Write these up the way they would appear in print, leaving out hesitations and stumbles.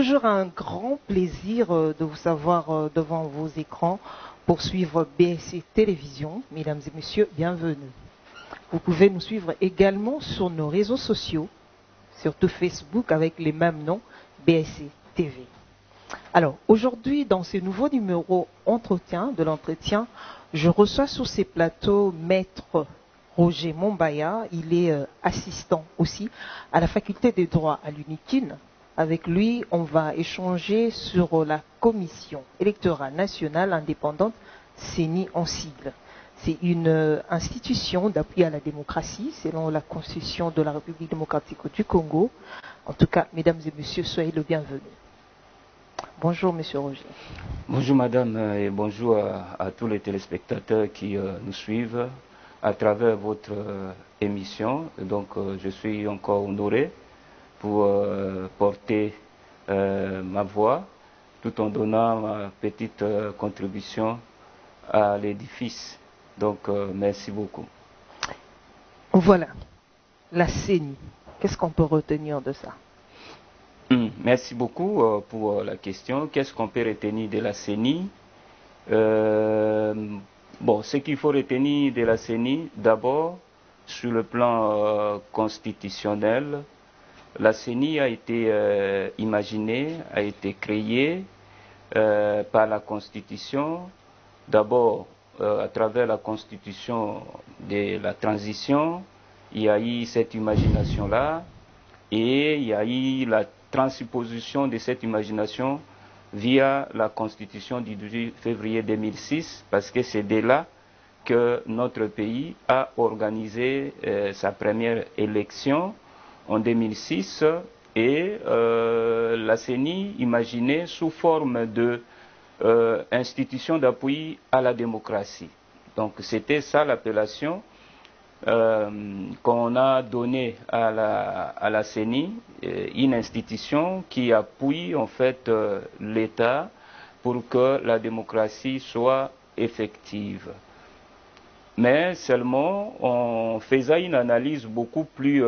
toujours un grand plaisir de vous avoir devant vos écrans pour suivre BSC Télévision. Mesdames et messieurs, bienvenue. Vous pouvez nous suivre également sur nos réseaux sociaux, surtout Facebook avec les mêmes noms, BSC TV. Alors, aujourd'hui, dans ce nouveau numéro de l'entretien, je reçois sur ces plateaux Maître Roger Mombaya. Il est assistant aussi à la faculté des droits à l'UNIKIN. Avec lui, on va échanger sur la Commission électorale nationale indépendante, CENI en sigle. C'est une institution d'appui à la démocratie selon la Constitution de la République démocratique du Congo. En tout cas, mesdames et messieurs, soyez le bienvenu. Bonjour, monsieur Roger. Bonjour, madame, et bonjour à tous les téléspectateurs qui nous suivent à travers votre émission. Donc, je suis encore honoré pour porter ma voix tout en donnant ma petite contribution à l'édifice. Donc, merci beaucoup. Voilà, la CENI. Qu'est-ce qu'on peut retenir de ça? Merci beaucoup pour la question. Qu'est-ce qu'on peut retenir de la CENI? Bon, ce qu'il faut retenir de la CENI, d'abord, sur le plan constitutionnel, la CENI a été imaginée, a été créée par la Constitution, d'abord à travers la Constitution de la transition, il y a eu cette imagination-là, et il y a eu la transposition de cette imagination via la Constitution du 18 février 2006, parce que c'est de là que notre pays a organisé sa première élection en 2006, et la CENI imaginée sous forme de institution d'appui à la démocratie. Donc c'était ça l'appellation qu'on a donnée à la CENI, une institution qui appuie en fait l'État pour que la démocratie soit effective. Mais seulement on faisait une analyse beaucoup plus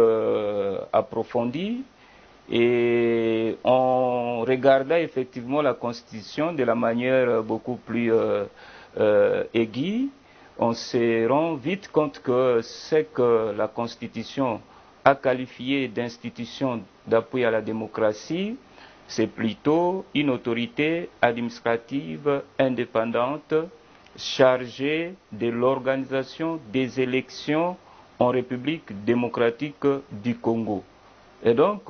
approfondie et on regardait effectivement la Constitution de la manière beaucoup plus aiguë. On se rend vite compte que ce que la Constitution a qualifié d'institution d'appui à la démocratie, c'est plutôt une autorité administrative indépendante chargée de l'organisation des élections en République démocratique du Congo. Et donc,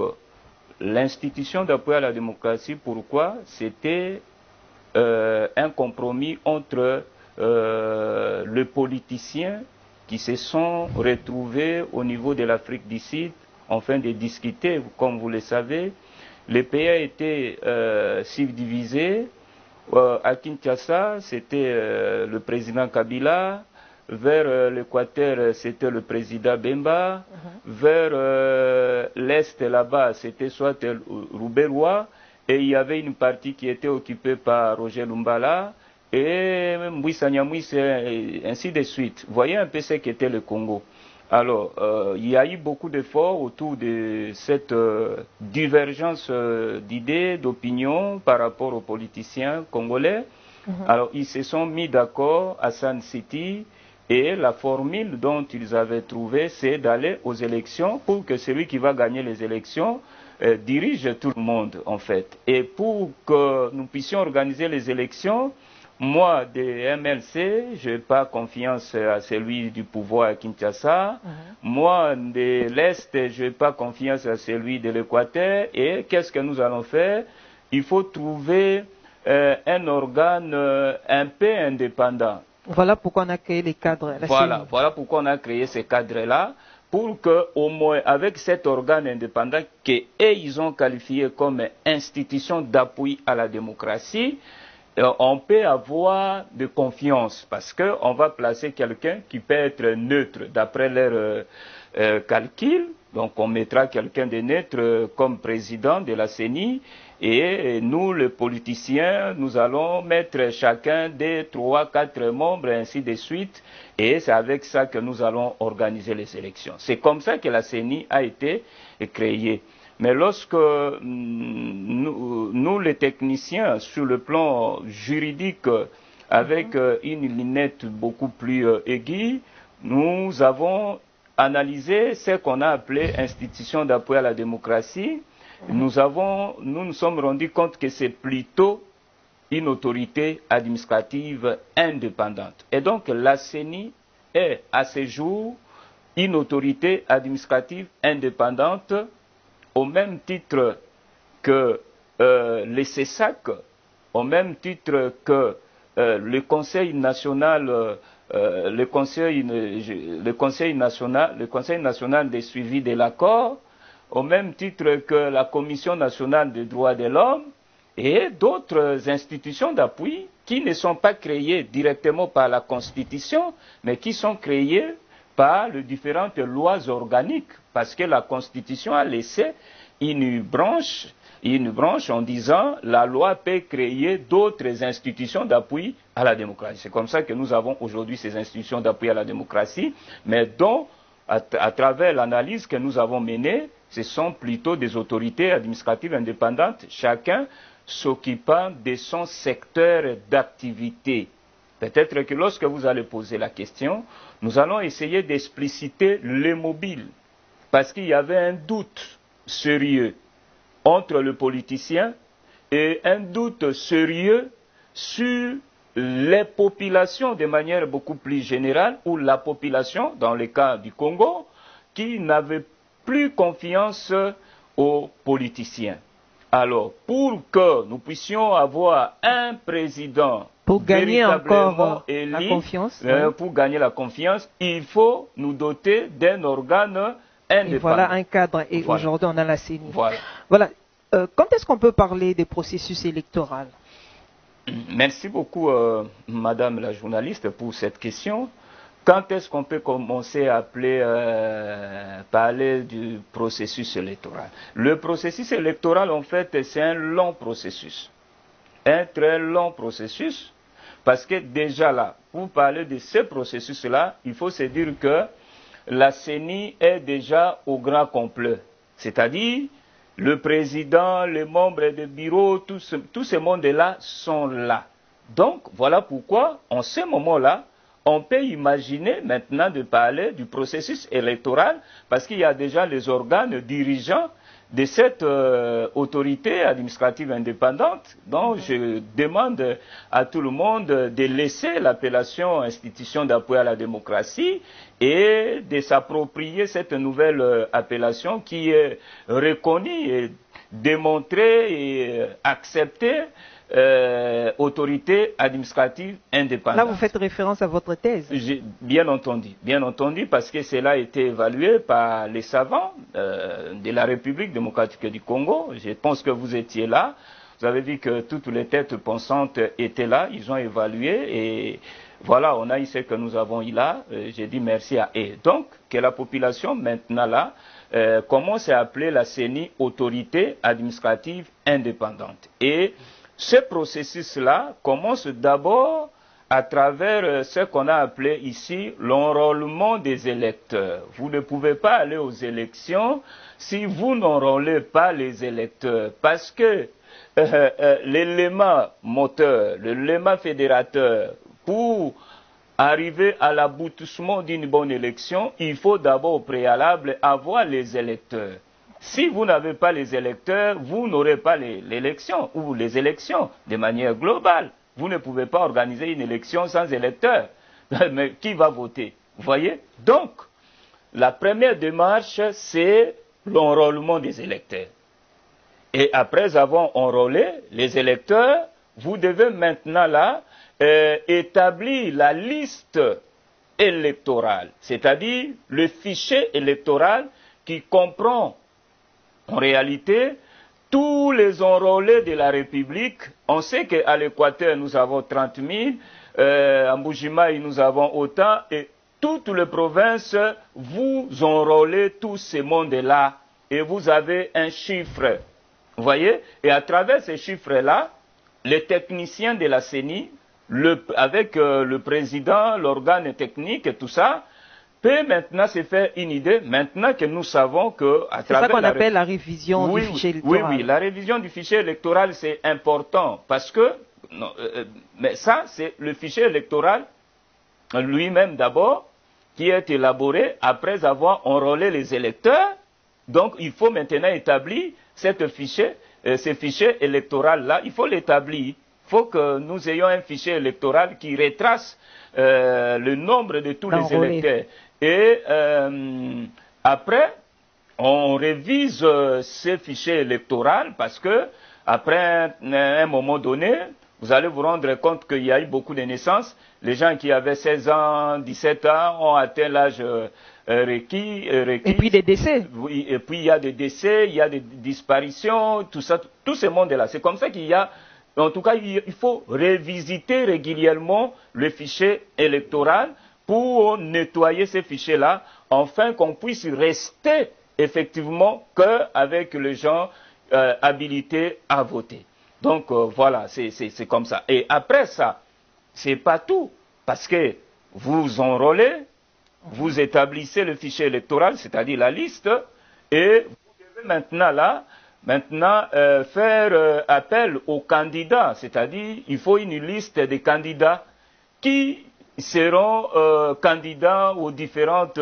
l'institution d'appui à la démocratie, pourquoi? C'était un compromis entre les politiciens qui se sont retrouvés au niveau de l'Afrique du Sud afin de discuter. Comme vous le savez, le pays a été subdivisé. À Kinshasa, c'était le président Kabila. Vers l'Équateur, c'était le président Bemba. Vers l'Est, là-bas, c'était soit Rouberois. Et il y avait une partie qui était occupée par Roger Lumbala. Et Mbouissa Nyamwisi, ainsi de suite. Vous voyez un peu ce qu'était le Congo. Alors, il y a eu beaucoup d'efforts autour de cette divergence d'idées, d'opinions par rapport aux politiciens congolais. Alors, ils se sont mis d'accord à Sun City et la formule dont ils avaient trouvé, c'est d'aller aux élections pour que celui qui va gagner les élections dirige tout le monde, en fait. Et pour que nous puissions organiser les élections, moi, de MLC, je n'ai pas confiance à celui du pouvoir à Kinshasa. Moi, de l'Est, je n'ai pas confiance à celui de l'Équateur. Et qu'est-ce que nous allons faire? Il faut trouver un organe un peu indépendant. Voilà pourquoi on a créé les cadres. Voilà pourquoi on a créé ces cadres-là, pour que, au moins, avec cet organe indépendant qu'ils ont qualifié comme institution d'appui à la démocratie, on peut avoir de confiance parce qu'on va placer quelqu'un qui peut être neutre d'après leur calcul. Donc on mettra quelqu'un de neutre comme président de la CENI et nous, les politiciens, nous allons mettre chacun des 3, 4 membres, ainsi de suite. Et c'est avec ça que nous allons organiser les élections. C'est comme ça que la CENI a été créée. Mais lorsque nous, les techniciens, sur le plan juridique, avec une lunette beaucoup plus aiguë, nous avons analysé ce qu'on a appelé institution d'appui à la démocratie. Nous nous sommes rendus compte que c'est plutôt une autorité administrative indépendante. Et donc la CENI est à ce jour une autorité administrative indépendante au même titre que les CESAC, au même titre que le Conseil national, le Conseil national des suivis de l'accord, au même titre que la Commission nationale des droits de l'homme et d'autres institutions d'appui qui ne sont pas créées directement par la Constitution, mais qui sont créées par les différentes lois organiques, parce que la Constitution a laissé une branche en disant la loi peut créer d'autres institutions d'appui à la démocratie. C'est comme ça que nous avons aujourd'hui ces institutions d'appui à la démocratie, mais dont, à travers l'analyse que nous avons menée, ce sont plutôt des autorités administratives indépendantes, chacun s'occupant de son secteur d'activité. Peut-être que lorsque vous allez poser la question, nous allons essayer d'expliciter les mobiles, parce qu'il y avait un doute sérieux entre le politicien et un doute sérieux sur les populations de manière beaucoup plus générale, ou la population, dans le cas du Congo, qui n'avait plus confiance aux politiciens. Alors, pour que nous puissions avoir un président pour gagner encore élu, la confiance, pour gagner la confiance, il faut nous doter d'un organe indépendant. Et voilà un cadre. Et voilà. Aujourd'hui, on a la CENI. Voilà. Quand est-ce qu'on peut parler des processus électoraux? Merci beaucoup, Madame la journaliste, pour cette question. Quand est-ce qu'on peut commencer à parler du processus électoral? Le processus électoral, en fait, c'est un long processus. Un très long processus, parce que déjà là, pour parler de ce processus-là, il faut se dire que la CENI est déjà au grand complet. C'est-à-dire, le président, les membres du bureau, tout ce monde-là sont là. Donc, voilà pourquoi, en ce moment-là, on peut imaginer maintenant de parler du processus électoral, parce qu'il y a déjà les organes dirigeants de cette autorité administrative indépendante. Donc, je demande à tout le monde de laisser l'appellation institution d'appui à la démocratie et de s'approprier cette nouvelle appellation qui est reconnue et démontrée et acceptée. Autorité administrative indépendante. Là, vous faites référence à votre thèse. Bien entendu, parce que cela a été évalué par les savants de la République démocratique du Congo. Je pense que vous étiez là. Vous avez vu que toutes les têtes pensantes étaient là. Ils ont évalué et voilà, on a eu ce que nous avons eu là. J'ai dit merci à eux. Donc, que la population maintenant là commence à appeler la CENI autorité administrative indépendante. Et ce processus-là commence d'abord à travers ce qu'on a appelé ici l'enrôlement des électeurs. Vous ne pouvez pas aller aux élections si vous n'enrôlez pas les électeurs, parce que l'élément moteur, l'élément fédérateur, pour arriver à l'aboutissement d'une bonne élection, il faut d'abord au préalable avoir les électeurs. Si vous n'avez pas les électeurs, vous n'aurez pas l'élection, ou les élections de manière globale. Vous ne pouvez pas organiser une élection sans électeurs. Mais qui va voter? Vous voyez? Donc, la première démarche, c'est l'enrôlement des électeurs. Et après avoir enrôlé les électeurs, vous devez maintenant là établir la liste électorale, c'est-à-dire le fichier électoral qui comprend en réalité tous les enrôlés de la République. On sait qu'à l'Équateur, nous avons 30 000, à Mbujimaï, nous avons autant, et toutes les provinces, vous enrôlez tous ces mondes-là, et vous avez un chiffre. Vous voyez? Et à travers ces chiffres-là, les techniciens de la CENI, avec le président, l'organe technique et tout ça, peut maintenant se faire une idée, maintenant que nous savons que à travers... C'est ça qu'on appelle la révision du fichier électoral. Oui, la révision du fichier électoral, c'est important, parce que, mais ça, c'est le fichier électoral lui-même d'abord, qui est élaboré après avoir enrôlé les électeurs. Donc, il faut maintenant établir ce fichier électoral-là, il faut l'établir. Il faut que nous ayons un fichier électoral qui retrace le nombre de tous les électeurs. Et après, on révise ce fichier électoral parce que après un moment donné, vous allez vous rendre compte qu'il y a eu beaucoup de naissances. Les gens qui avaient 16 ans, 17 ans ont atteint l'âge requis. Et puis des décès. Oui, et puis il y a des décès, il y a des disparitions, tout ça, tout ce monde-là. C'est comme ça qu'il y a... En tout cas, il faut révisiter régulièrement le fichier électoral pour nettoyer ces fichiers-là, afin qu'on puisse rester effectivement qu'avec les gens habilités à voter. Donc voilà, c'est comme ça. Et après ça, c'est pas tout, parce que vous enrôlez, vous établissez le fichier électoral, c'est-à-dire la liste, et vous devez maintenant faire appel aux candidats, c'est-à-dire il faut une liste des candidats qui seront candidats aux différentes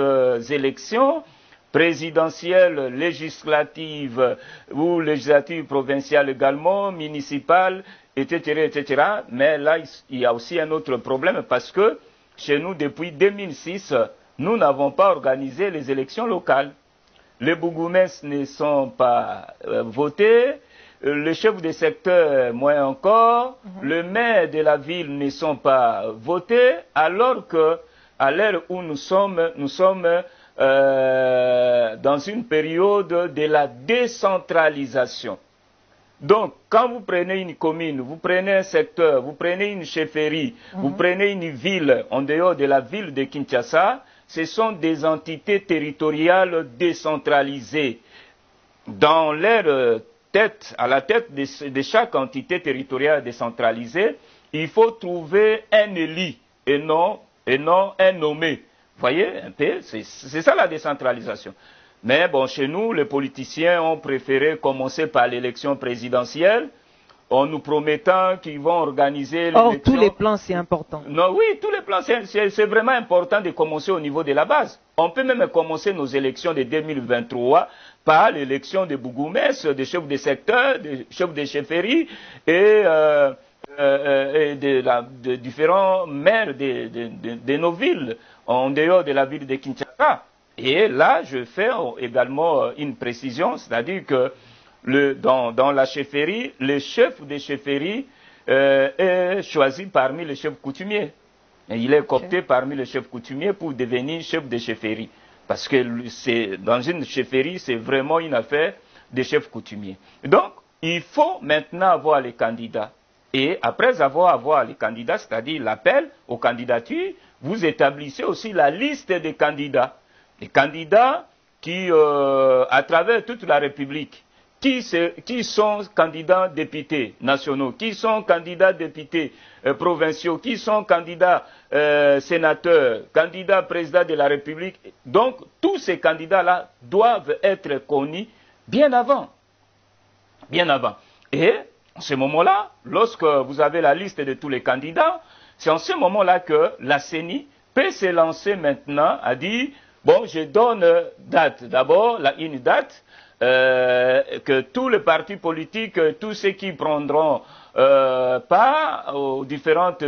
élections présidentielles, législatives ou législatives provinciales également, municipales, etc., etc. Mais là, il y a aussi un autre problème parce que chez nous, depuis 2006, nous n'avons pas organisé les élections locales. Les bourgmestres ne sont pas votés, les chefs de secteur moins encore, le maire de la ville ne sont pas votés, alors que à l'heure où nous sommes dans une période de la décentralisation. Donc, quand vous prenez une commune, vous prenez un secteur, vous prenez une chefferie, vous prenez une ville en dehors de la ville de Kinshasa, ce sont des entités territoriales décentralisées. Dans leur tête, à la tête de chaque entité territoriale décentralisée, il faut trouver un élu et non un nommé. Vous voyez un peu, c'est ça la décentralisation. Mais bon, chez nous, les politiciens ont préféré commencer par l'élection présidentielle, en nous promettant qu'ils vont organiser l'élection. Or, tous les plans, c'est important. Non, oui, tous les plans, c'est vraiment important de commencer au niveau de la base. On peut même commencer nos élections de 2023 par l'élection des bourgmestres, des chefs de secteur, des chefs de chefferie et de différents maires de nos villes, en dehors de la ville de Kinshasa. Et là, je fais également une précision, c'est-à-dire que dans la chefferie, le chef de chefferie est choisi parmi les chefs coutumiers. Et il est coopté parmi les chefs coutumiers pour devenir chef de chefferie. Parce que dans une chefferie, c'est vraiment une affaire des chefs coutumiers. Donc, il faut maintenant avoir les candidats. Et après avoir les candidats, c'est-à-dire l'appel aux candidatures, vous établissez aussi la liste des candidats. Les candidats qui, à travers toute la République, qui sont candidats députés nationaux, qui sont candidats députés provinciaux, qui sont candidats sénateurs, candidats présidents de la République. Donc, tous ces candidats-là doivent être connus bien avant. Bien avant. Et, en ce moment-là, lorsque vous avez la liste de tous les candidats, c'est en ce moment-là que la CENI peut se lancer maintenant à dire, bon, je donne date, d'abord une date, que tous les partis politiques, tous ceux qui prendront part aux différentes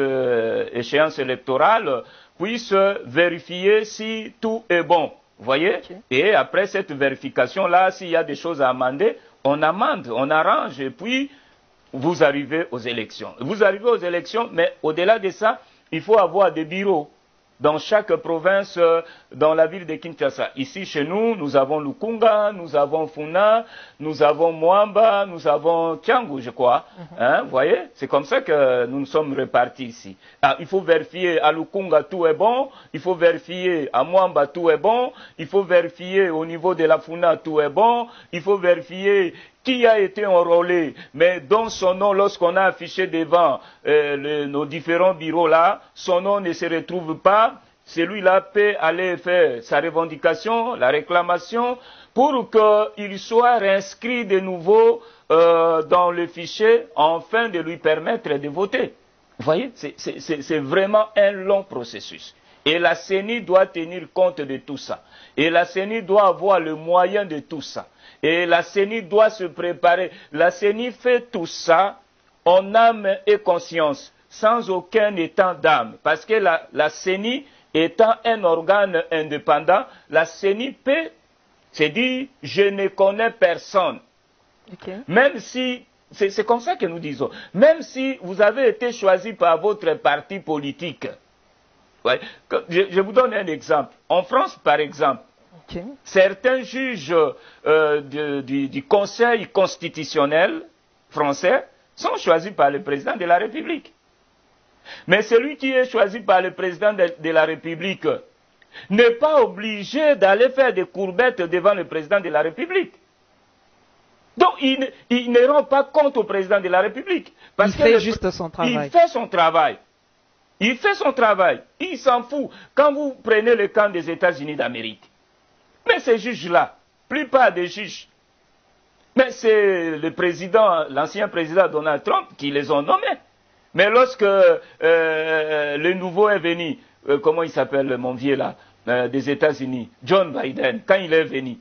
échéances électorales puissent vérifier si tout est bon. Vous voyez? Et après cette vérification-là, s'il y a des choses à amender, on amende, on arrange, et puis vous arrivez aux élections. Vous arrivez aux élections, mais au-delà de ça, il faut avoir des bureaux dans chaque province, dans la ville de Kinshasa. Ici, chez nous, nous avons Lukunga, nous avons Funa, nous avons Mwamba, nous avons Tiangou, je crois. Vous voyez? C'est comme ça que nous nous sommes répartis ici. Ah, il faut vérifier à Lukunga, tout est bon. Il faut vérifier à Mwamba, tout est bon. Il faut vérifier au niveau de la Funa, tout est bon. Il faut vérifier qui a été enrôlé, mais dont son nom, lorsqu'on a affiché devant nos différents bureaux là, son nom ne se retrouve pas, celui-là peut aller faire sa revendication, la réclamation, pour qu'il soit réinscrit de nouveau dans le fichier, afin de lui permettre de voter. Vous voyez, c'est vraiment un long processus. Et la CENI doit tenir compte de tout ça. Et la CENI doit avoir le moyen de tout ça. Et la CENI doit se préparer. La CENI fait tout ça en âme et conscience, sans aucun état d'âme. Parce que la CENI, étant un organe indépendant, la CENI peut se dire « je ne connais personne Okay. ». Même si, c'est comme ça que nous disons, même si vous avez été choisi par votre parti politique. Ouais. Je vous donne un exemple. En France, par exemple, Okay. certains juges du Conseil constitutionnel français sont choisis par le président de la République. Mais celui qui est choisi par le président de la République n'est pas obligé d'aller faire des courbettes devant le président de la République. Donc, il ne rend pas compte au président de la République. Parce Il fait juste son travail. Il fait son travail. Il fait son travail. Il s'en fout. Quand vous prenez le camp des États-Unis d'Amérique, mais ces juges-là, plupart des juges, mais c'est le président, l'ancien président Donald Trump qui les ont nommés. Mais lorsque le nouveau est venu, comment il s'appelle mon vieux là, des États-Unis, John Biden, quand il est venu,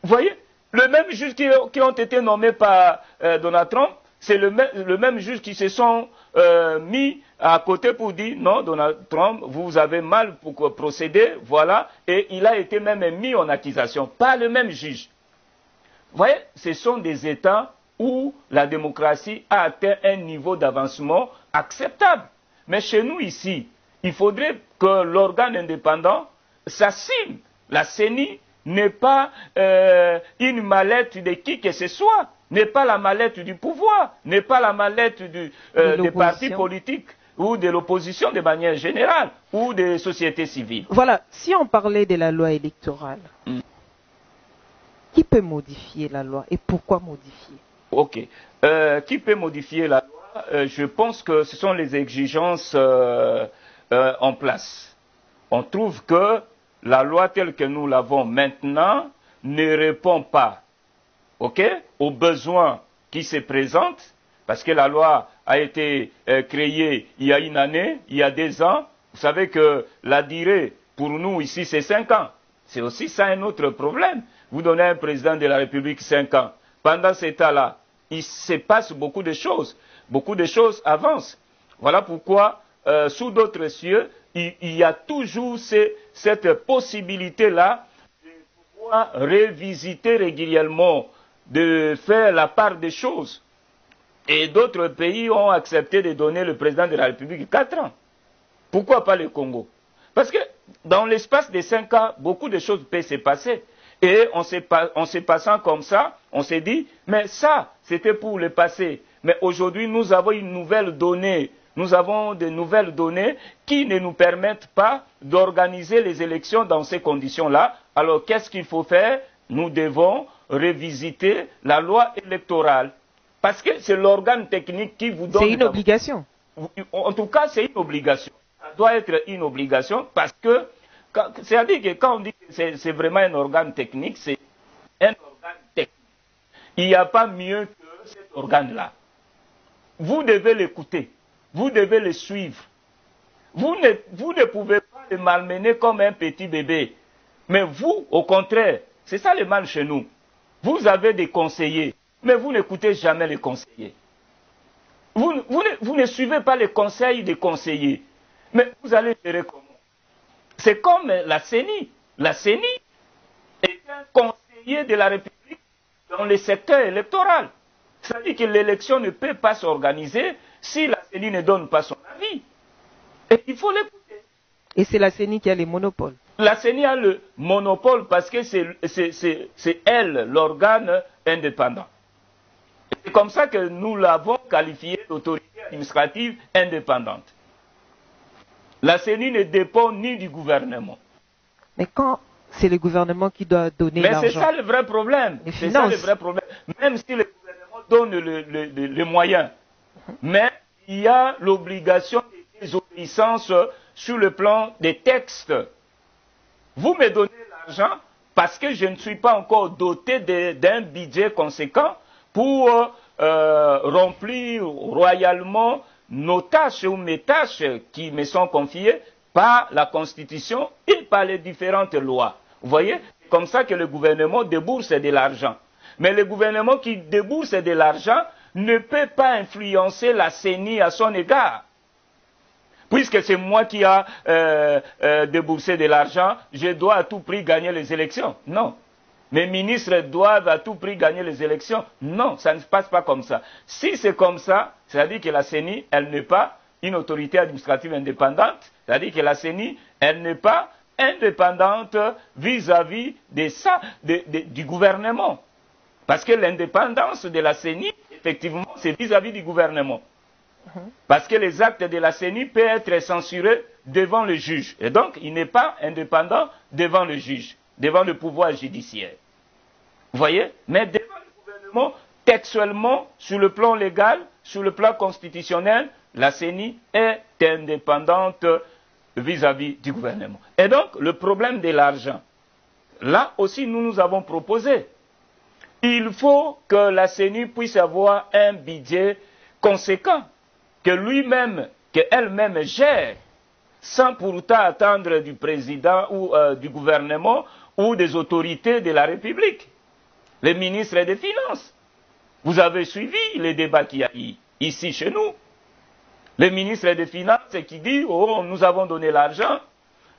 vous voyez, le même juge qui ont été nommés par Donald Trump, c'est le même juge qui se sont mis à côté pour dire non, Donald Trump, vous avez mal pour procéder, voilà, et il a été même mis en accusation par le même juge. Vous voyez, ce sont des États où la démocratie a atteint un niveau d'avancement acceptable. Mais chez nous ici, il faudrait que l'organe indépendant s'assume. La CENI n'est pas une mallette de qui que ce soit, n'est pas la mallette du pouvoir, n'est pas la mallette des partis politiques ou de l'opposition de manière générale, ou des sociétés civiles. Voilà, si on parlait de la loi électorale, qui peut modifier la loi et pourquoi modifier? Ok. Qui peut modifier la loi? Je pense que ce sont les exigences en place. On trouve que la loi telle que nous l'avons maintenant ne répond pas, aux besoins qui se présentent, parce que la loi a été créée il y a une année, il y a 2 ans. Vous savez que la durée pour nous ici c'est 5 ans. C'est aussi ça un autre problème. Vous donnez à un président de la République 5 ans. Pendant cet temps-là, il se passe beaucoup de choses avancent. Voilà pourquoi, sous d'autres cieux, il y a toujours cette possibilité-là de pouvoir revisiter régulièrement, de faire la part des choses. Et d'autres pays ont accepté de donner le président de la République 4 ans. Pourquoi pas le Congo? Parce que dans l'espace de 5 ans, beaucoup de choses peuvent se passer. Et en se passant comme ça, on s'est dit, mais ça, c'était pour le passé. Mais aujourd'hui, nous avons une nouvelle donnée. Nous avons de nouvelles données qui ne nous permettent pas d'organiser les élections dans ces conditions-là. Alors, qu'est-ce qu'il faut faire? Nous devons revisiter la loi électorale. Parce que c'est l'organe technique qui vous donne... C'est une obligation. En tout cas, c'est une obligation. Ça doit être une obligation parce que... C'est-à-dire que quand on dit que c'est vraiment un organe technique, c'est un organe technique. Il n'y a pas mieux que cet organe-là. Vous devez l'écouter. Vous devez le suivre. Vous ne pouvez pas le malmener comme un petit bébé. Mais vous, au contraire, c'est ça le mal chez nous. Vous avez des conseillers, mais vous n'écoutez jamais les conseillers. Vous ne suivez pas les conseils des conseillers. Mais vous allez gérer comment? C'est comme la CENI. La CENI est un conseiller de la République dans le secteur électoral. C'est-à-dire que l'élection ne peut pas s'organiser si la CENI ne donne pas son avis. Et il faut l'écouter. Et c'est la CENI qui a les monopoles. La CENI a le monopole parce que c'est elle, l'organe indépendant. C'est comme ça que nous l'avons qualifiée d'autorité administrative indépendante. La CENI ne dépend ni du gouvernement. Mais quand c'est le gouvernement qui doit donner l'argent? Mais c'est ça le vrai problème. C'est ça le vrai problème. Même si le gouvernement donne les moyens, mais il y a l'obligation de désobéissance sur le plan des textes. Vous me donnez l'argent parce que je ne suis pas encore doté d'un budget conséquent pour remplir royalement nos tâches ou mes tâches qui me sont confiées par la Constitution et par les différentes lois. Vous voyez, c'est comme ça que le gouvernement débourse de l'argent. Mais le gouvernement qui débourse de l'argent ne peut pas influencer la CENI à son égard. Puisque c'est moi qui ai déboursé de l'argent, je dois à tout prix gagner les élections. Non. Mes ministres doivent à tout prix gagner les élections. Non, ça ne se passe pas comme ça. Si c'est comme ça, c'est-à-dire que la CENI, elle n'est pas une autorité administrative indépendante, c'est-à-dire que la CENI, elle n'est pas indépendante vis-à-vis du gouvernement. Parce que l'indépendance de la CENI, effectivement, c'est vis-à-vis du gouvernement. Parce que les actes de la CENI peuvent être censurés devant le juge. Et donc, il n'est pas indépendant devant le juge, devant le pouvoir judiciaire. Vous voyez? Mais devant le gouvernement, textuellement, sur le plan légal, sur le plan constitutionnel, la CENI est indépendante vis-à-vis du gouvernement. Et donc, le problème de l'argent, là aussi, nous avons proposé. Il faut que la CENI puisse avoir un budget conséquent, que lui-même, qu'elle-même gère, sans pour autant attendre du président ou du gouvernement ou des autorités de la République. Les ministres des Finances. Vous avez suivi les débats qu'il y a ici chez nous. Le ministre des Finances qui dit « Oh, nous avons donné l'argent ».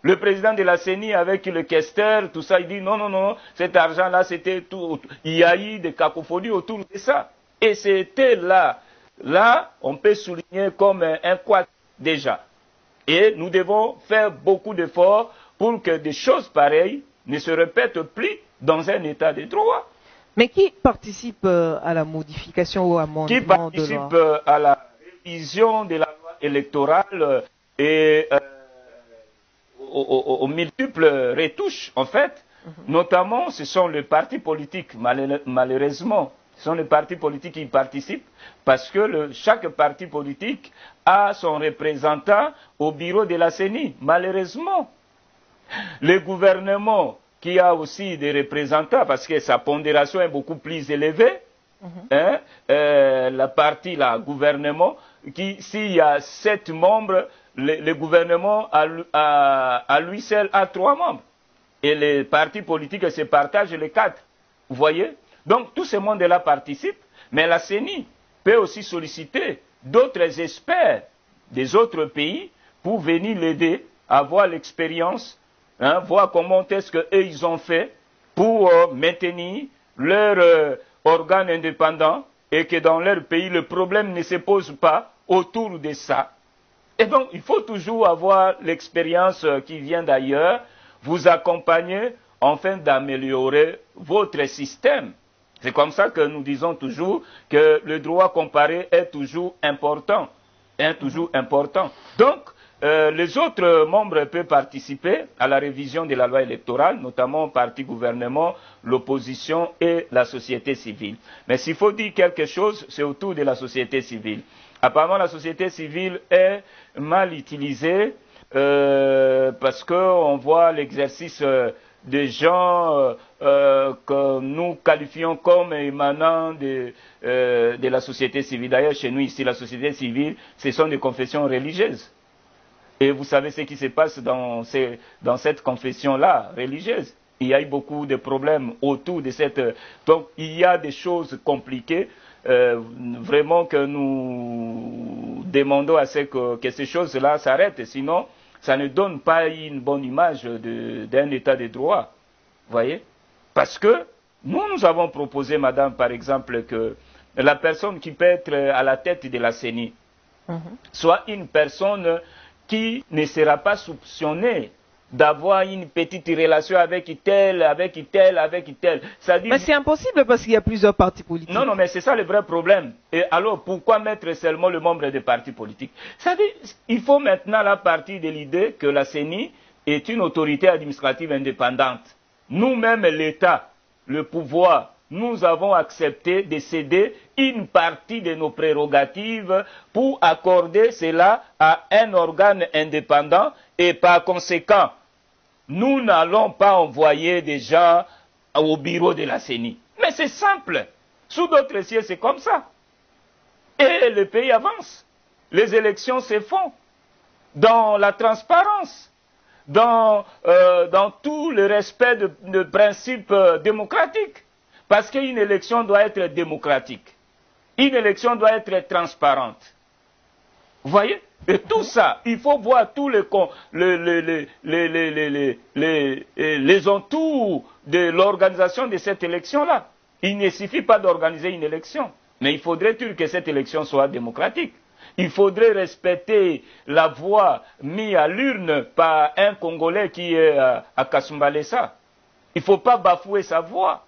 Le président de la CENI avec le questeur, tout ça, il dit « Non, non, non, cet argent-là, c'était tout. » Il y a eu des cacophonies autour de ça. Et c'était là. Là, on peut souligner comme un quoi déjà. Et nous devons faire beaucoup d'efforts pour que des choses pareilles ne se répètent plus dans un état de droit. Mais qui participe à la modification ou amendement de loi? Qui participe à la révision de la loi électorale et aux multiples retouches, en fait. Notamment, ce sont les partis politiques, malheureusement. Ce sont les partis politiques qui y participent parce que chaque parti politique a son représentant au bureau de la CENI, malheureusement. Le gouvernement qui a aussi des représentants parce que sa pondération est beaucoup plus élevée, la partie, le gouvernement, s'il y a 7 membres, le gouvernement à lui seul a 3 membres. Et les partis politiques se partagent les 4. Vous voyez? Donc, tout ce monde-là participe, mais la CENI peut aussi solliciter d'autres experts des autres pays pour venir l'aider à avoir l'expérience, voir comment est-ce qu'eux, ils ont fait pour maintenir leur organe indépendant et que dans leur pays, le problème ne se pose pas autour de ça. Et donc, il faut toujours avoir l'expérience qui vient d'ailleurs, vous accompagner afin d'améliorer votre système. C'est comme ça que nous disons toujours que le droit comparé est toujours important. Donc, les autres membres peuvent participer à la révision de la loi électorale, notamment le parti gouvernement, l'opposition et la société civile. Mais s'il faut dire quelque chose, c'est autour de la société civile. Apparemment, la société civile est mal utilisée parce qu'on voit l'exercice des gens que nous qualifions comme émanant de la société civile. D'ailleurs, chez nous, ici, la société civile, ce sont des confessions religieuses. Et vous savez ce qui se passe dans cette confession-là, religieuse. Il y a eu beaucoup de problèmes autour de cette... Donc, il y a des choses compliquées, vraiment que nous demandons à ce que ces choses-là s'arrêtent. Sinon, ça ne donne pas une bonne image d'un état de droit. Vous voyez? Parce que nous avons proposé, madame, par exemple, que la personne qui peut être à la tête de la CENI soit une personne qui ne sera pas soupçonnée d'avoir une petite relation avec tel. Mais c'est impossible parce qu'il y a plusieurs partis politiques. Non, mais c'est ça le vrai problème. Et alors, pourquoi mettre seulement le membre des partis politiques? C'est-à-dire, il faut maintenant la partie de l'idée que la CENI est une autorité administrative indépendante. Nous-mêmes, l'État, le pouvoir nous avons accepté de céder une partie de nos prérogatives pour accorder cela à un organe indépendant et par conséquent, nous n'allons pas envoyer des gens au bureau de la CENI. Mais c'est simple. Sous d'autres cieux, c'est comme ça. Et le pays avance. Les élections se font dans la transparence, dans tout le respect de principes démocratiques. Parce qu'une élection doit être démocratique. Une élection doit être transparente. Vous voyez? Et tout ça, il faut voir tous les entours de l'organisation de cette élection-là. Il ne suffit pas d'organiser une élection, mais il faudrait que cette élection soit démocratique. Il faudrait respecter la voix mise à l'urne par un Congolais qui est à Kasumbalesa. Il ne faut pas bafouer sa voix.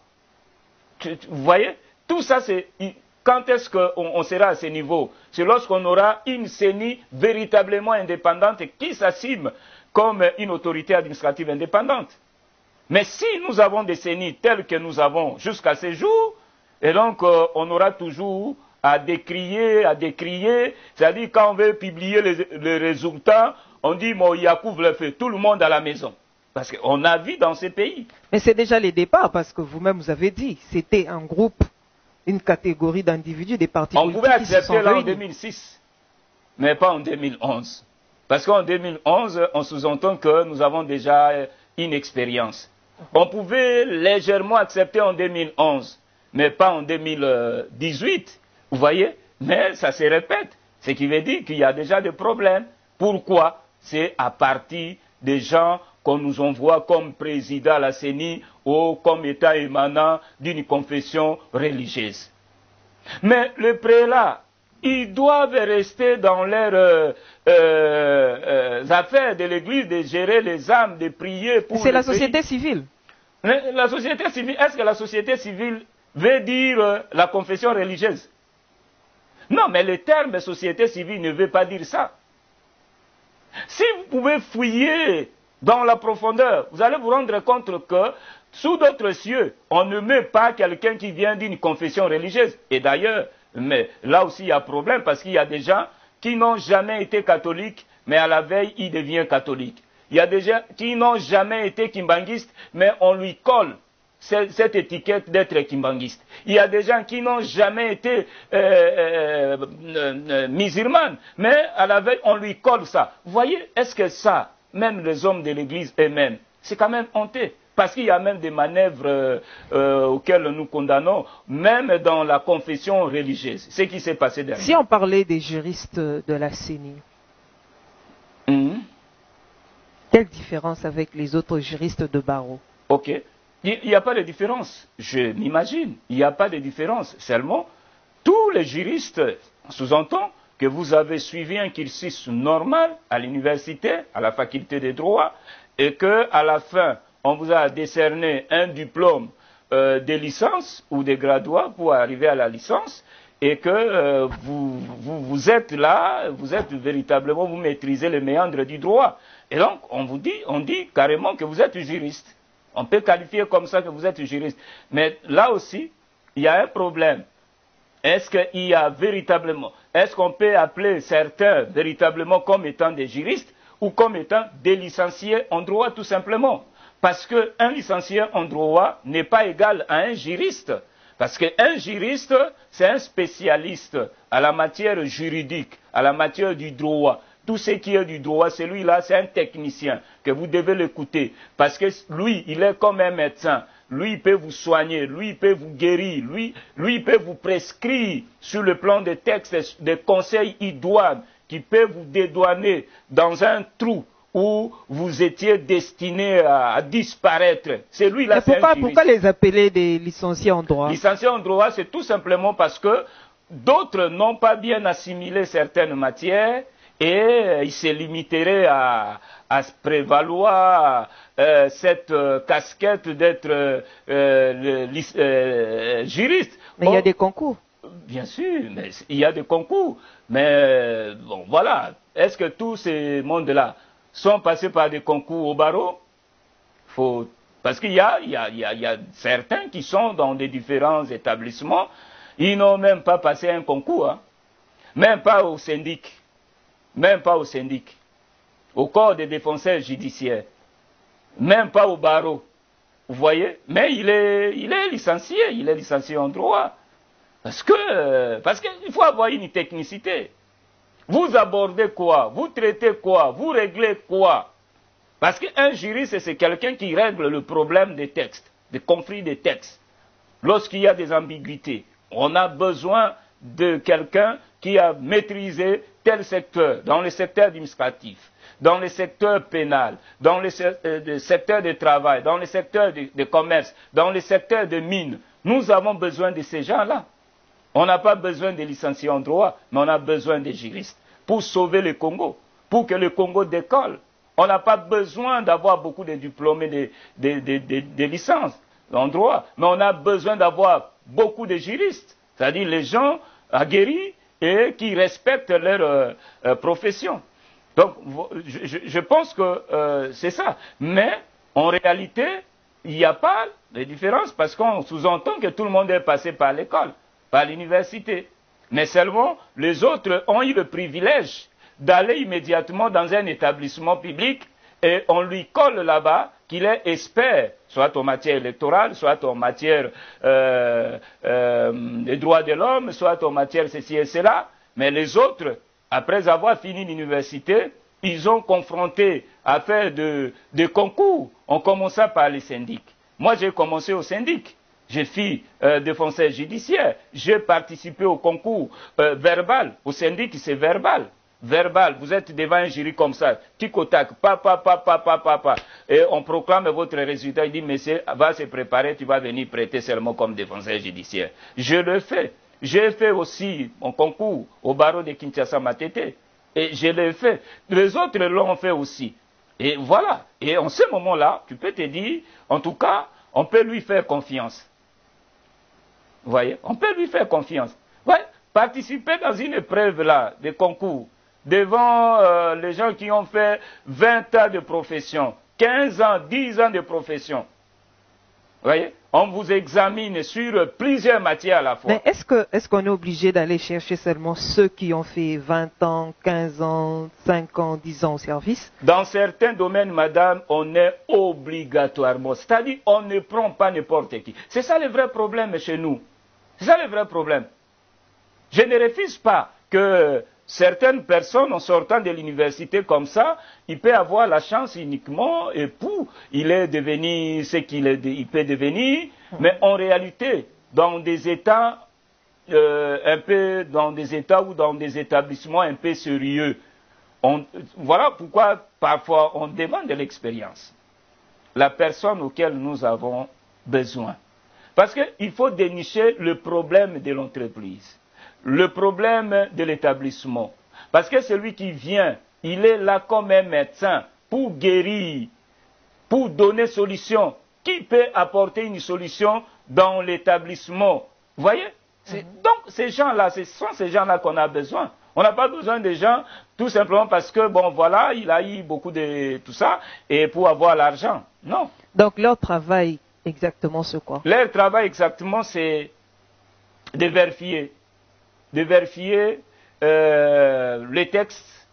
Vous voyez? Tout ça, c'est... Quand est-ce qu'on sera à ce niveau? C'est lorsqu'on aura une CENI véritablement indépendante qui s'assume comme une autorité administrative indépendante. Mais si nous avons des CENI telles que nous avons jusqu'à ce jour, et donc on aura toujours à décrier, c'est-à-dire quand on veut publier les résultats, on dit « Yacoub le fait, tout le monde à la maison ». Parce qu'on a vu dans ces pays. Mais c'est déjà les départs, parce que vous-même vous avez dit, c'était un groupe, une catégorie d'individus, des partis politiques. On pouvait accepter là en 2006, mais pas en 2011. Parce qu'en 2011, on sous-entend que nous avons déjà une expérience. On pouvait légèrement accepter en 2011, mais pas en 2018. Vous voyez? Mais ça se répète. Ce qui veut dire qu'il y a déjà des problèmes. Pourquoi? C'est à partir des gens qu'on nous envoie comme président à la CENI ou comme état émanant d'une confession religieuse. Mais les prélats, ils doivent rester dans leurs affaires de l'Église, de gérer les âmes, de prier pour... C'est la société civile. La société civile, est-ce que la société civile veut dire la confession religieuse? Non, mais le terme société civile ne veut pas dire ça. Si vous pouvez fouiller dans la profondeur, vous allez vous rendre compte que sous d'autres cieux, on ne met pas quelqu'un qui vient d'une confession religieuse. Et d'ailleurs, mais là aussi il y a problème parce qu'il y a des gens qui n'ont jamais été catholiques, mais à la veille, ils deviennent catholiques. Il y a des gens qui n'ont jamais été kimbanguistes, mais on lui colle cette étiquette d'être kimbanguiste. Il y a des gens qui n'ont jamais été musulmans, mais à la veille, on lui colle ça. Vous voyez, est-ce que ça, même les hommes de l'Église eux-mêmes, c'est quand même honteux? Parce qu'il y a même des manœuvres auxquelles nous condamnons, même dans la confession religieuse. Ce qui s'est passé derrière. Si on parlait des juristes de la CENI, quelle différence avec les autres juristes de barreau? Ok. Il n'y a pas de différence, je m'imagine. Il n'y a pas de différence. Seulement, tous les juristes, sous-entend que vous avez suivi un cursus normal à l'université, à la faculté de droit, et qu'à la fin, on vous a décerné un diplôme de licence ou de graduat pour arriver à la licence, et que vous êtes là, vous êtes véritablement, vous maîtrisez les méandres du droit. Et donc, on dit carrément que vous êtes juriste. On peut qualifier comme ça que vous êtes juriste. Mais là aussi, il y a un problème. Est-ce qu'il y a véritablement, est-ce qu'on peut appeler certains véritablement comme étant des juristes ou comme étant des licenciés en droit tout simplement? Parce qu'un licencié en droit n'est pas égal à un juriste. Parce qu'un juriste, c'est un spécialiste à la matière juridique, à la matière du droit. Tout ce qui est du droit, celui-là, c'est un technicien que vous devez l'écouter. Parce que lui, il est comme un médecin. Lui, il peut vous soigner. Lui, il peut vous guérir. Lui, il peut vous prescrire sur le plan des textes, des conseils idoines qui peuvent vous dédouaner dans un trou où vous étiez destiné à disparaître. C'est lui-là, c'est un juriste. Pourquoi les appeler des licenciés en droit? Licenciés en droit, c'est tout simplement parce que d'autres n'ont pas bien assimilé certaines matières et ils se limiteraient à se prévaloir cette casquette d'être juriste. Mais il y a des concours. Bien sûr, mais il y a des concours. Mais bon, voilà. Est-ce que tous ces mondes-là sont passés par des concours au barreau? Il faut Parce qu'il y a certains qui sont dans des différents établissements, ils n'ont même pas passé un concours, hein. Même pas au syndic, même pas au syndic, au corps des défenseurs judiciaires, même pas au barreau. Vous voyez? Mais il est licencié en droit. Parce qu'il faut avoir une technicité. Vous abordez quoi? Vous traitez quoi? Vous réglez quoi? Parce qu'un juriste, c'est quelqu'un qui règle le problème des textes, des conflits des textes. Lorsqu'il y a des ambiguïtés, on a besoin de quelqu'un qui a maîtrisé tel secteur, dans le secteur administratif, dans le secteur pénal, dans le secteur du travail, dans le secteur du commerce, dans le secteur des mines. Nous avons besoin de ces gens-là. On n'a pas besoin de licenciés en droit, mais on a besoin de juristes pour sauver le Congo, pour que le Congo décolle. On n'a pas besoin d'avoir beaucoup de diplômés de licences en droit, mais on a besoin d'avoir beaucoup de juristes, c'est-à-dire les gens aguerris et qui respectent leur profession. Donc, je pense que c'est ça. Mais, en réalité, il n'y a pas de différence parce qu'on sous-entend que tout le monde est passé par l'école, par l'université. Mais seulement, les autres ont eu le privilège d'aller immédiatement dans un établissement public et on lui colle là-bas qu'il est expert, soit en matière électorale, soit en matière des droits de l'homme, soit en matière ceci et cela. Mais les autres, après avoir fini l'université, ils ont confronté à faire des concours en commençant par les syndics. Moi, j'ai commencé au syndic. J'ai fait défenseur judiciaire. J'ai participé au concours verbal. Au syndic, c'est verbal. Verbal. Vous êtes devant un jury comme ça. Tic au tac. Pa. Et on proclame votre résultat. Il dit, monsieur, va se préparer, tu vas venir prêter seulement comme défenseur judiciaire. Je le fais. J'ai fait aussi mon concours au barreau de Kinshasa Matete. Et je l'ai fait. Les autres l'ont fait aussi. Et voilà. Et en ce moment-là, tu peux te dire, en tout cas, on peut lui faire confiance. Vous voyez? On peut lui faire confiance. Ouais. Participer dans une épreuve là, de concours, devant les gens qui ont fait 20 ans de profession, 15 ans, 10 ans de profession. Vous voyez? On vous examine sur plusieurs matières à la fois. Mais est-ce qu'on est obligé d'aller chercher seulement ceux qui ont fait 20 ans, 15 ans, 5 ans, 10 ans au service? Dans certains domaines, madame, on est obligatoirement. C'est-à-dire, on ne prend pas n'importe qui. C'est ça le vrai problème chez nous. C'est ça le vrai problème. Je ne refuse pas que certaines personnes, en sortant de l'université comme ça, il peut avoir la chance uniquement et pour il est devenu ce qu'il peut devenir, mais en réalité, dans des États un peu dans des États ou dans des établissements un peu sérieux, voilà pourquoi parfois on demande de l'expérience. La personne auquel nous avons besoin. Parce qu'il faut dénicher le problème de l'entreprise. Le problème de l'établissement. Parce que celui qui vient, il est là comme un médecin pour guérir, pour donner solution. Qui peut apporter une solution dans l'établissement? Vous voyez? Donc ces gens-là, ce sont ces gens-là qu'on a besoin. On n'a pas besoin des gens tout simplement parce que, bon voilà, il a eu beaucoup de tout ça et pour avoir l'argent. Non. Donc leur travail, exactement c'est quoi? Leur travail exactement c'est de vérifier. De vérifier les textes,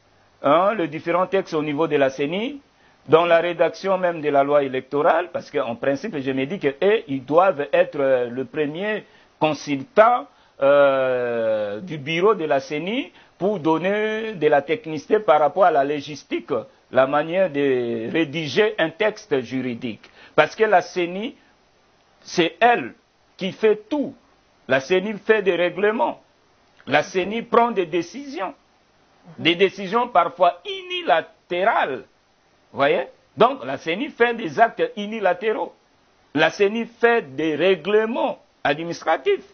les différents textes au niveau de la CENI, dans la rédaction même de la loi électorale, parce qu'en principe, je me dis qu'ils doivent être le premier consultant du bureau de la CENI pour donner de la technicité par rapport à la légistique, la manière de rédiger un texte juridique. Parce que la CENI, c'est elle qui fait tout. La CENI fait des règlements. La CENI prend des décisions parfois unilatérales. Vous voyez? Donc la CENI fait des actes unilatéraux. La CENI fait des règlements administratifs.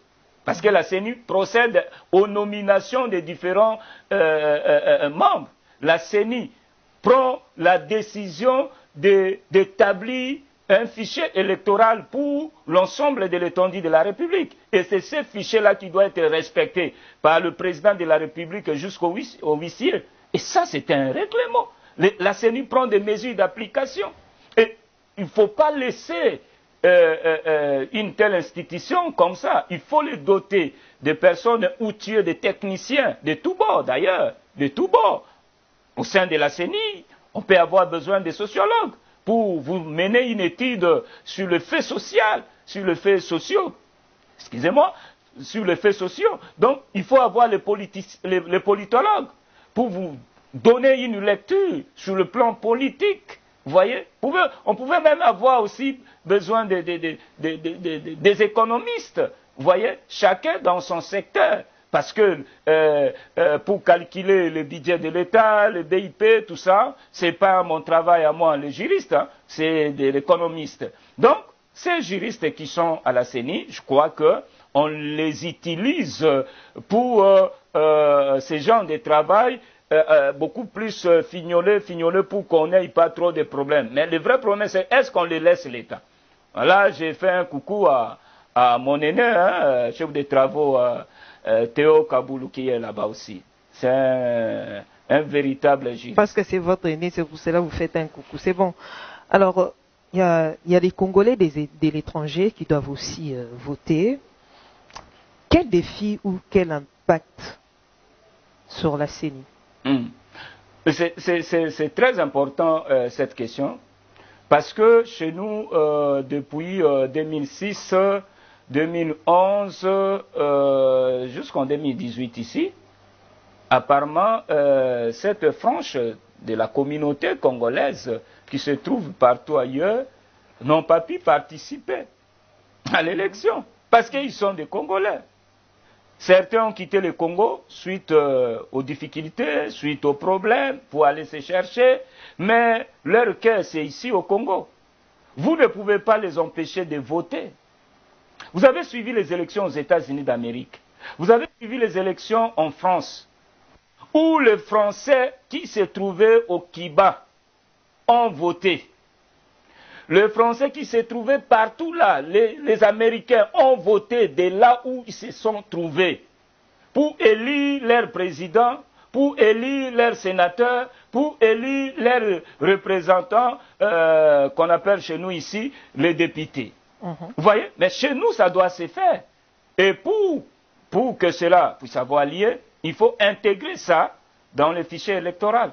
Parce que la CENI procède aux nominations des différents membres. La CENI prend la décision d'établir un fichier électoral pour l'ensemble de l'étendue de la République. Et c'est ce fichier-là qui doit être respecté par le président de la République jusqu'au huissier. Et ça, c'est un règlement. La CENI prend des mesures d'application. Et il ne faut pas laisser une telle institution comme ça. Il faut les doter de personnes outillées, de techniciens, de tous bords d'ailleurs, de tous bords. Au sein de la CENI, on peut avoir besoin de sociologues pour vous mener une étude sur le fait social, sur le fait social, excusez-moi, sur les faits sociaux. Donc, il faut avoir les politologues pour vous donner une lecture sur le plan politique. Vous voyez, on pouvait même avoir aussi besoin des économistes. Vous voyez, chacun dans son secteur. Parce que pour calculer le budget de l'État, le BIP, tout ça, c'est pas mon travail à moi, les juristes, hein, c'est de l'économiste. Donc, ces juristes qui sont à la CENI, je crois qu'on les utilise pour ces genres de travail beaucoup plus fignolés pour qu'on n'ait pas trop de problèmes. Mais le vrai problème, c'est est-ce qu'on les laisse l'État? Là, j'ai fait un coucou à mon aîné, hein, chef de travaux, Théo Kaboulou, qui est là-bas aussi. C'est un véritable juriste. Parce que c'est votre aîné, c'est pour cela que vous faites un coucou. C'est bon. Alors, il y a les Congolais de l'étranger qui doivent aussi voter. Quel défi ou quel impact sur la CENI? C'est très important cette question, parce que chez nous, depuis 2006, 2011, jusqu'en 2018 ici, apparemment, cette frange de la communauté congolaise qui se trouve partout ailleurs n'ont pas pu participer à l'élection, parce qu'ils sont des Congolais. Certains ont quitté le Congo suite aux difficultés, suite aux problèmes, pour aller se chercher, mais leur cœur, c'est ici au Congo. Vous ne pouvez pas les empêcher de voter. Vous avez suivi les élections aux États-Unis d'Amérique. Vous avez suivi les élections en France, où les Français qui se trouvaient au Kiba ont voté. Les Français qui se trouvaient partout là, les Américains ont voté de là où ils se sont trouvés pour élire leur président, pour élire leur sénateur, pour élire leurs représentants qu'on appelle chez nous ici les députés. Vous voyez? Mais chez nous, ça doit se faire. Et pour que cela puisse avoir lieu, il faut intégrer ça dans le fichier électoral.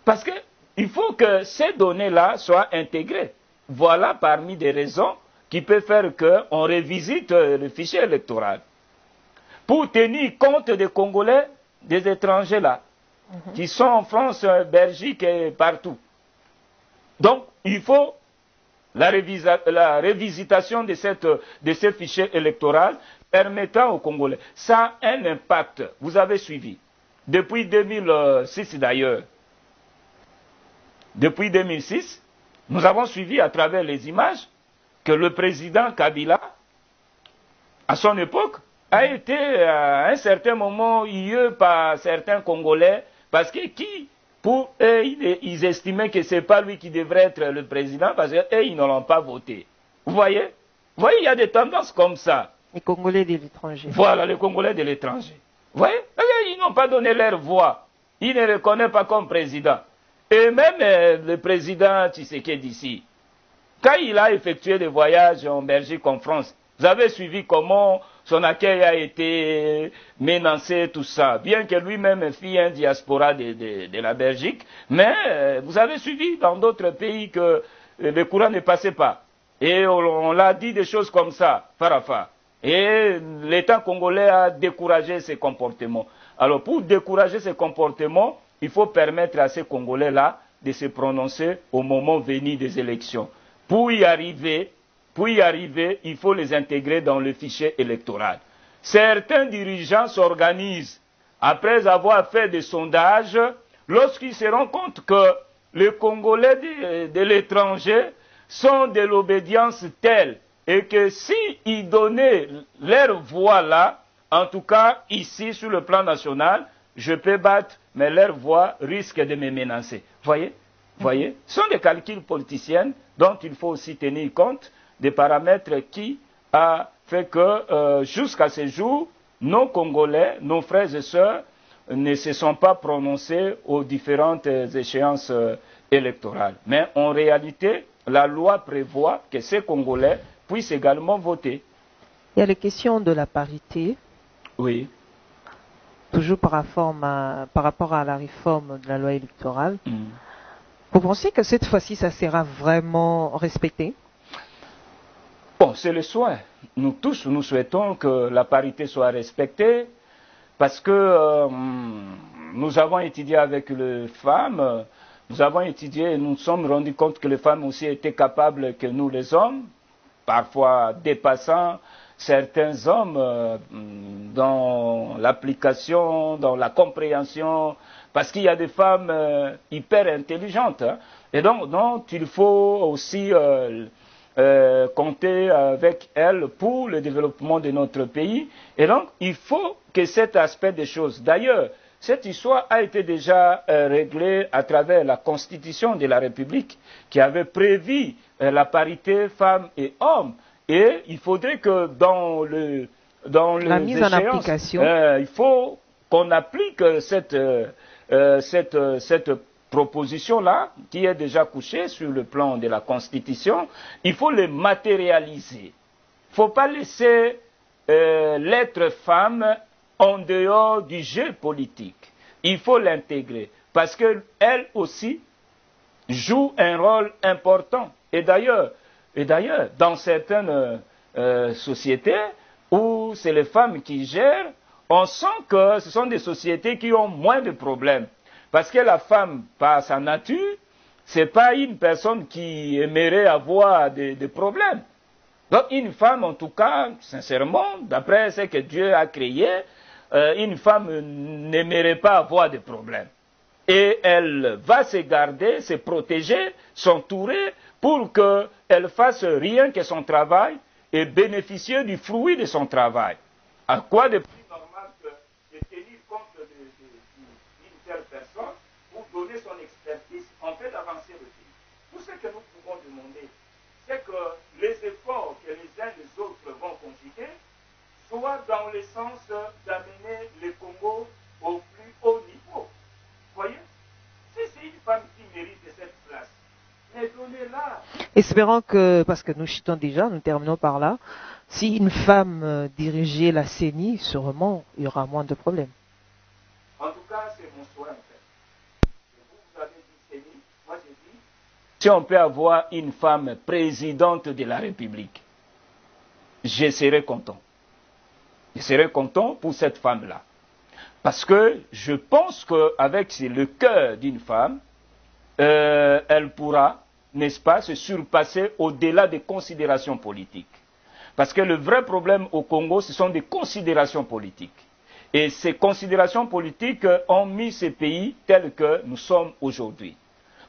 Parce qu'il faut que ces données-là soient intégrées. Voilà parmi des raisons qui peuvent faire qu'on revisite le fichier électoral. Pour tenir compte des Congolais, des étrangers là, qui sont en France, Belgique et partout. Donc, il faut la révisitation de ce fichier électoral permettant aux Congolais. Ça a un impact. Vous avez suivi. Depuis 2006 d'ailleurs. Depuis 2006, nous avons suivi à travers les images que le président Kabila, à son époque, a été à un certain moment hué par certains Congolais parce que pour eux, ils estimaient que ce n'est pas lui qui devrait être le président parce qu'eux, ils ne l'ont pas voté. Vous voyez? Vous voyez, il y a des tendances comme ça. Les Congolais de l'étranger. Voilà, les Congolais de l'étranger. Vous voyez? Ils n'ont pas donné leur voix. Ils ne le reconnaissent pas comme président. Et même le président Tshisekedi ici, quand il a effectué des voyages en Belgique, en France, vous avez suivi comment son accueil a été menacé, tout ça. Bien que lui-même fit un diaspora de la Belgique, mais vous avez suivi dans d'autres pays que le courant ne passait pas. Et on l'a dit des choses comme ça, Farafa. Et l'État congolais a découragé ces comportements. Alors pour décourager ces comportements, il faut permettre à ces Congolais-là de se prononcer au moment venu des élections. Pour y arriver, il faut les intégrer dans le fichier électoral. Certains dirigeants s'organisent après avoir fait des sondages, lorsqu'ils se rendent compte que les Congolais de l'étranger sont de l'obédience telle et que s'ils donnaient leur voix là, en tout cas ici sur le plan national, je peux battre, mais leur voix risque de me menacer. Voyez? Ce sont des calculs politiciens dont il faut aussi tenir compte, des paramètres qui a fait que jusqu'à ce jour, nos Congolais, nos frères et sœurs, ne se sont pas prononcés aux différentes échéances électorales. Mais en réalité, la loi prévoit que ces Congolais puissent également voter. Il y a les questions de la parité. Oui. Toujours par rapport à la réforme de la loi électorale. Mm. Vous pensez que cette fois-ci, ça sera vraiment respecté? Bon, c'est le souhait. Nous tous, nous souhaitons que la parité soit respectée parce que nous avons étudié avec les femmes, nous avons étudié et nous nous sommes rendus compte que les femmes aussi étaient capables que nous les hommes, parfois dépassant certains hommes dans l'application, dans la compréhension, parce qu'il y a des femmes hyper intelligentes. Hein, et donc, il faut aussi compter avec elles pour le développement de notre pays. Et donc, il faut que cet aspect des choses, d'ailleurs, cette histoire a été déjà réglée à travers la Constitution de la République qui avait prévu la parité femmes et hommes. Et il faudrait que dans la mise en application, il faut qu'on applique cette proposition-là, qui est déjà couchée sur le plan de la Constitution. Il faut le matérialiser. Il ne faut pas laisser l'être femme en dehors du jeu politique. Il faut l'intégrer parce qu'elle aussi joue un rôle important. Et d'ailleurs, dans certaines sociétés où c'est les femmes qui gèrent, on sent que ce sont des sociétés qui ont moins de problèmes. Parce que la femme, par sa nature, ce n'est pas une personne qui aimerait avoir des problèmes. Donc une femme, en tout cas, sincèrement, d'après ce que Dieu a créé, une femme n'aimerait pas avoir de problèmes. Et elle va se garder, se protéger, s'entourer pour qu'elle fasse rien que son travail et bénéficier du fruit de son travail. À quoi de plus normal que de tenir compte d'une telle personne pour donner son expertise en fait d'avancer le pays. Tout ce que nous pouvons demander, c'est que les efforts que les uns et les autres vont conjuguer soient dans le sens d'amener le Congo au plus haut niveau. Voyez, si c'est une femme qui mérite cette place, mais donnez-la. Espérons que, parce que nous chutons déjà, nous terminons par là, si une femme dirigeait la CENI, sûrement il y aura moins de problèmes. En tout cas, c'est mon souhait en fait. Vous avez dit CENI, moi j'ai dit, si on peut avoir une femme présidente de la République, je serai content. Je serai content pour cette femme-là. Parce que je pense qu'avec le cœur d'une femme, elle pourra, n'est-ce pas, se surpasser au-delà des considérations politiques. Parce que le vrai problème au Congo, ce sont des considérations politiques. Et ces considérations politiques ont mis ces pays tels que nous sommes aujourd'hui.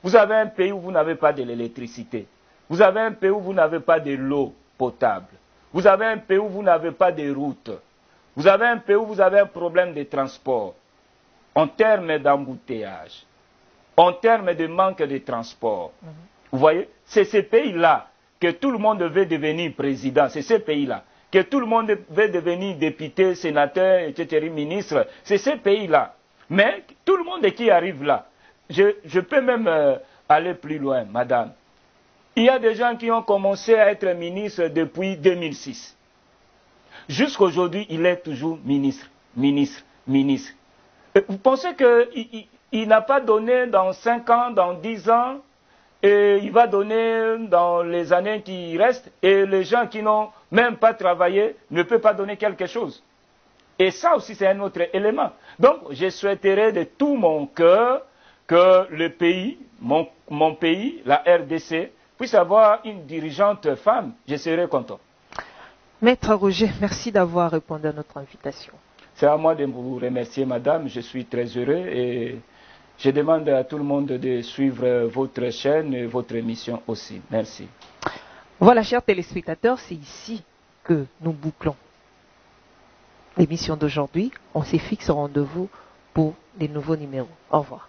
Vous avez un pays où vous n'avez pas de l'électricité. Vous avez un pays où vous n'avez pas de l'eau potable. Vous avez un pays où vous n'avez pas de routes. Vous avez un pays où vous avez un problème de transport. En termes d'embouteillage. En termes de manque de transport. Vous voyez, c'est ces pays-là que tout le monde veut devenir président. C'est ces pays-là que tout le monde veut devenir député, sénateur, etc., ministre. C'est ces pays-là. Mais tout le monde qui arrive là, je peux même aller plus loin, madame. Il y a des gens qui ont commencé à être ministres depuis 2006. Jusqu'à aujourd'hui, il est toujours ministre. Vous pensez qu'il n'a pas donné dans 5 ans, dans 10 ans, et il va donner dans les années qui restent, et les gens qui n'ont même pas travaillé ne peuvent pas donner quelque chose. Et ça aussi, c'est un autre élément. Donc, je souhaiterais de tout mon cœur que le pays, mon pays, la RDC, puisse avoir une dirigeante femme. Je serai content. Maître Roger, merci d'avoir répondu à notre invitation. C'est à moi de vous remercier, madame. Je suis très heureux et je demande à tout le monde de suivre votre chaîne et votre émission aussi. Merci. Voilà, chers téléspectateurs, c'est ici que nous bouclons l'émission d'aujourd'hui. On s'est fixé au rendez-vous pour les nouveaux numéros. Au revoir.